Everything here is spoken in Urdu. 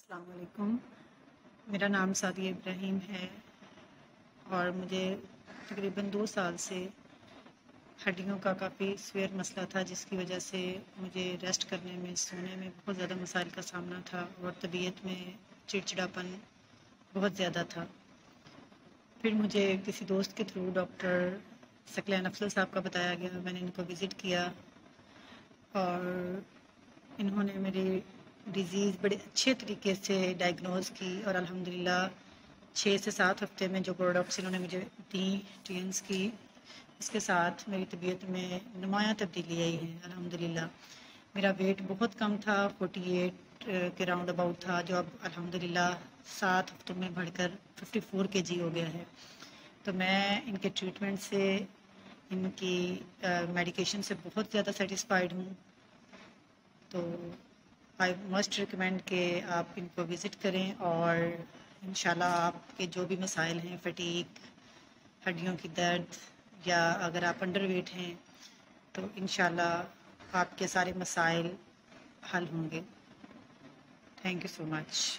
السلام علیکم، میرا نام سعدیہ ابراہیم ہے اور مجھے تقریباً 2 سال سے ہڈیوں کا کافی سویر مسئلہ تھا، جس کی وجہ سے مجھے ریسٹ کرنے میں، سونے میں بہت زیادہ مسائل کا سامنا تھا اور طبیعت میں چڑچڑاپن بہت زیادہ تھا۔ پھر مجھے کسی دوست کے تھرو ڈاکٹر ثقلین افضل صاحب کا بتایا گیا، میں نے ان کو وزٹ کیا اور انہوں نے میری ڈیزیز بڑے اچھے طریقے سے ڈائگنوز کی اور الحمدللہ 6 سے 7 ہفتے میں جو پروڈکٹس انہوں نے مجھے دی ٹینس کی، اس کے ساتھ میری طبیعت میں نمایاں تبدیلی آئی ہے الحمدللہ۔ میرا ویٹ بہت کم تھا، 48 کے راؤنڈ اباؤٹ تھا، جو اب الحمدللہ 7 ہفتوں میں بڑھ کر 54 kg ہو گیا ہے۔ تو میں ان کے ٹریٹمنٹ سے، ان کی میڈیکیشن سے بہت زیادہ سیٹسفائیڈ ہوں۔ تو آئی مسٹ ریکمینڈ کہ آپ ان کو وزٹ کریں اور انشاءاللہ آپ کے جو بھی مسائل ہیں، فٹیگ، ہڈیوں کی درد، یا اگر آپ انڈر ویٹ ہیں تو انشاءاللہ آپ کے سارے مسائل حل ہوں گے۔ Thank you so much.